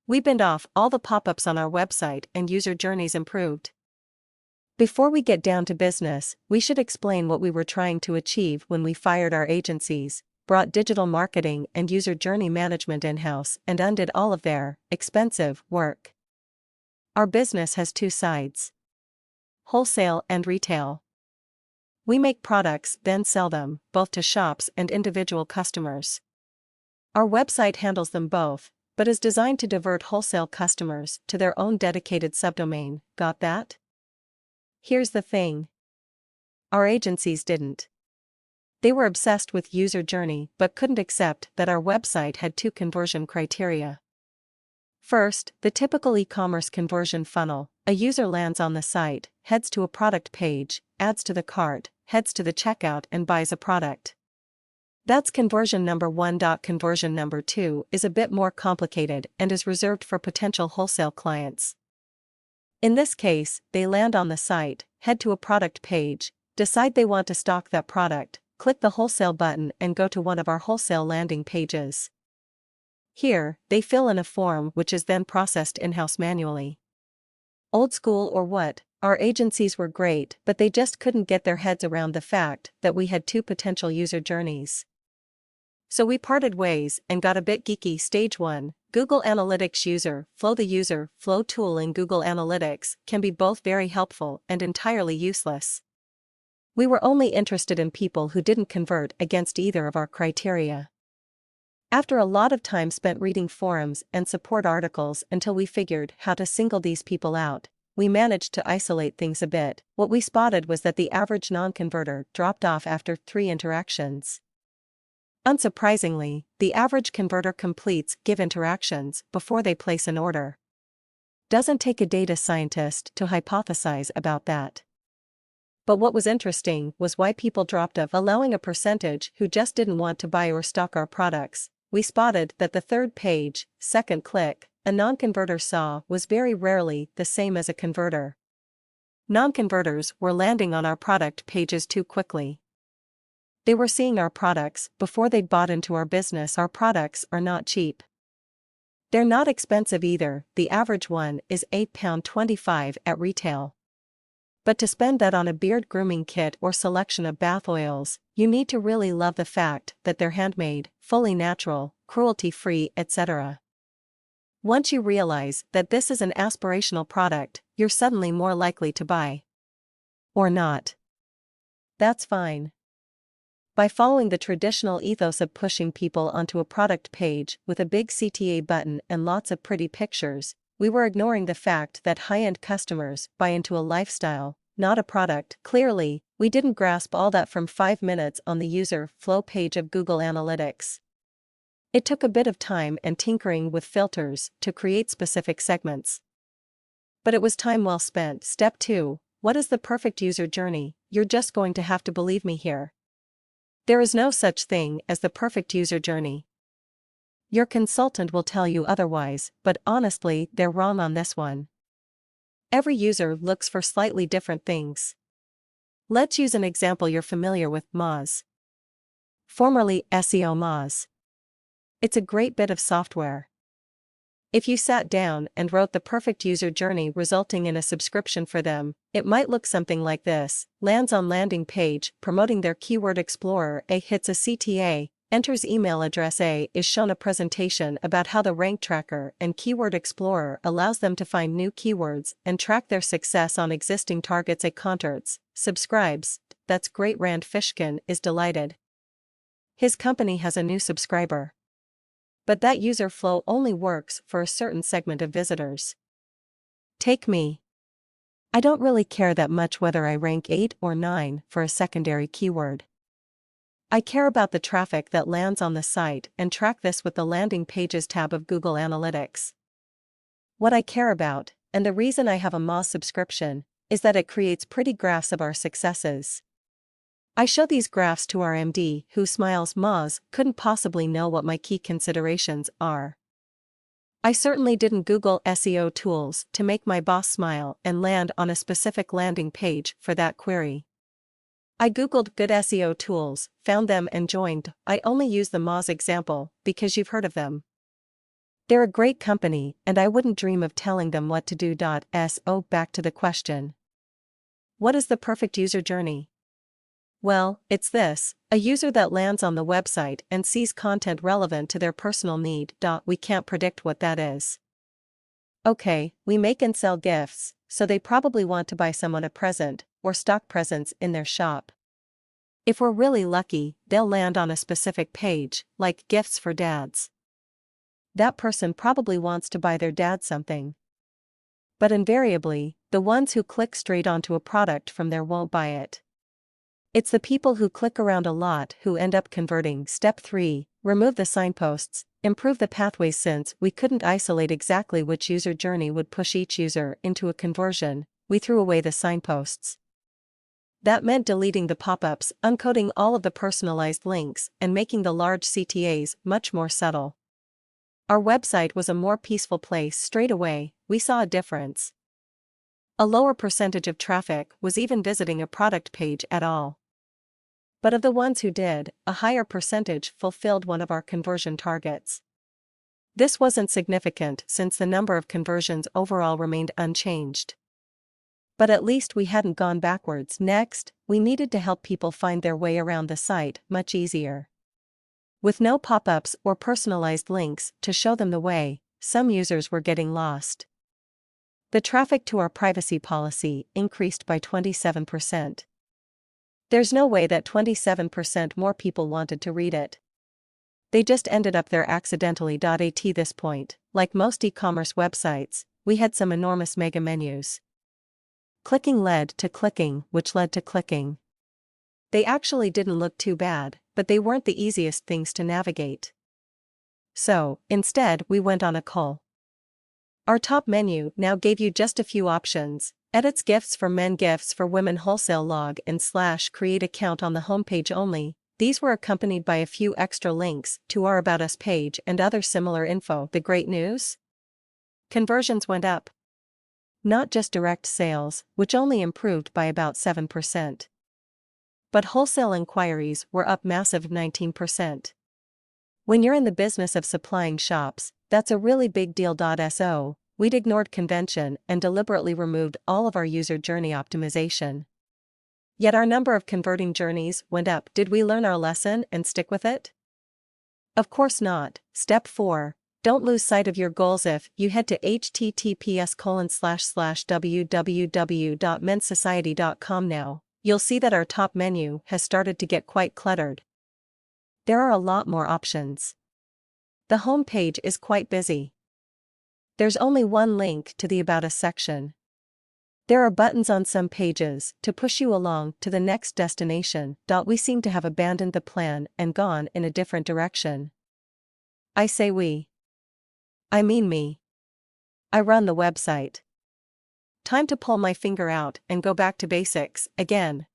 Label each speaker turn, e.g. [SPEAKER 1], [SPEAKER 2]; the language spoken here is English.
[SPEAKER 1] We binned off all the pop-ups on our website and user journeys improved. Before we get down to business, we should explain what we were trying to achieve when we fired our agencies, brought digital marketing and user journey management in-house, and undid all of their expensive work. Our business has two sides: wholesale and retail. We make products, then sell them, both to shops and individual customers. Our website handles them both, but is designed to divert wholesale customers to their own dedicated subdomain. Got that? Here's the thing. Our agencies didn't. They were obsessed with user journey but couldn't accept that our website had two conversion criteria. First, the typical e-commerce conversion funnel: a user lands on the site, heads to a product page, adds to the cart, heads to the checkout and buys a product. That's conversion number one. Conversion number two is a bit more complicated and is reserved for potential wholesale clients. In this case, they land on the site, head to a product page, decide they want to stock that product, click the wholesale button and go to one of our wholesale landing pages. Here, they fill in a form which is then processed in-house manually. Old school or what? Our agencies were great, but they just couldn't get their heads around the fact that we had two potential user journeys. So we parted ways and got a bit geeky. Stage 1, Google Analytics User Flow. The User Flow tool in Google Analytics can be both very helpful and entirely useless. We were only interested in people who didn't convert against either of our criteria. After a lot of time spent reading forums and support articles until we figured how to single these people out, we managed to isolate things a bit. What we spotted was that the average non-converter dropped off after 3 interactions. Unsurprisingly, the average converter completes give interactions before they place an order. Doesn't take a data scientist to hypothesize about that. But what was interesting was why people dropped off, allowing a percentage who just didn't want to buy or stock our products. We spotted that the third page, second click, a non-converter saw was very rarely the same as a converter. Non-converters were landing on our product pages too quickly. They were seeing our products before they'd bought into our business. Our products are not cheap. They're not expensive either. The average one is £8.25 at retail. But to spend that on a beard grooming kit or selection of bath oils, you need to really love the fact that they're handmade, fully natural, cruelty-free, etc. Once you realize that this is an aspirational product, you're suddenly more likely to buy. Or not. That's fine. By following the traditional ethos of pushing people onto a product page with a big CTA button and lots of pretty pictures, we were ignoring the fact that high-end customers buy into a lifestyle, not a product. Clearly, we didn't grasp all that from 5 minutes on the user flow page of Google Analytics. It took a bit of time and tinkering with filters to create specific segments. But it was time well spent. Step 2, what is the perfect user journey? You're just going to have to believe me here. There is no such thing as the perfect user journey. Your consultant will tell you otherwise, but honestly, they're wrong on this one. Every user looks for slightly different things. Let's use an example you're familiar with: Moz. Formerly SEO Moz. It's a great bit of software. If you sat down and wrote the perfect user journey resulting in a subscription for them, it might look something like this: lands on landing page, promoting their keyword explorer, A hits a CTA, enters email address A, is shown a presentation about how the rank tracker and keyword explorer allows them to find new keywords and track their success on existing targets. A converts, subscribes. That's great. Rand Fishkin is delighted. His company has a new subscriber. But that user flow only works for a certain segment of visitors. Take me. I don't really care that much whether I rank 8 or 9 for a secondary keyword. I care about the traffic that lands on the site and track this with the Landing Pages tab of Google Analytics. What I care about, and the reason I have a Moz subscription, is that it creates pretty graphs of our successes. I show these graphs to our MD, who smiles. Moz couldn't possibly know what my key considerations are. I certainly didn't Google SEO tools to make my boss smile and land on a specific landing page for that query. I Googled good SEO tools, found them and joined. I only use the Moz example because you've heard of them. They're a great company and I wouldn't dream of telling them what to do. So back to the question. What is the perfect user journey? Well, it's this: a user that lands on the website and sees content relevant to their personal need. We can't predict what that is. Okay, we make and sell gifts, so they probably want to buy someone a present, or stock presents in their shop. If we're really lucky, they'll land on a specific page, like gifts for dads. That person probably wants to buy their dad something. But invariably, the ones who click straight onto a product from there won't buy it. It's the people who click around a lot who end up converting. Step 3, remove the signposts, improve the pathways. Since we couldn't isolate exactly which user journey would push each user into a conversion, we threw away the signposts. That meant deleting the pop-ups, uncoding all of the personalized links, and making the large CTAs much more subtle. Our website was a more peaceful place straight away. We saw a difference. A lower percentage of traffic was even visiting a product page at all. But of the ones who did, a higher percentage fulfilled one of our conversion targets. This wasn't significant since the number of conversions overall remained unchanged. But at least we hadn't gone backwards. Next, we needed to help people find their way around the site much easier. With no pop-ups or personalized links to show them the way, some users were getting lost. The traffic to our privacy policy increased by 27%. There's no way that 27% more people wanted to read it. They just ended up there accidentally. At this point, like most e-commerce websites, we had some enormous mega menus. Clicking led to clicking, which led to clicking. They actually didn't look too bad, but they weren't the easiest things to navigate. So, instead, we went on a cull. Our top menu now gave you just a few options: edits, gifts for men, gifts for women, wholesale, log in / create account on the homepage only. These were accompanied by a few extra links to our About Us page and other similar info. The great news? Conversions went up. Not just direct sales, which only improved by about 7%. But wholesale inquiries were up massive 19%. When you're in the business of supplying shops, that's a really big deal. So, we'd ignored convention and deliberately removed all of our user journey optimization. Yet our number of converting journeys went up. Did we learn our lesson and stick with it? Of course not. Step 4. Don't lose sight of your goals. If you head to https://www.menssociety.com now, you'll see that our top menu has started to get quite cluttered. There are a lot more options. The home page is quite busy. There's only one link to the About Us section. There are buttons on some pages to push you along to the next destination. We seem to have abandoned the plan and gone in a different direction. I say we. I mean me. I run the website. Time to pull my finger out and go back to basics again.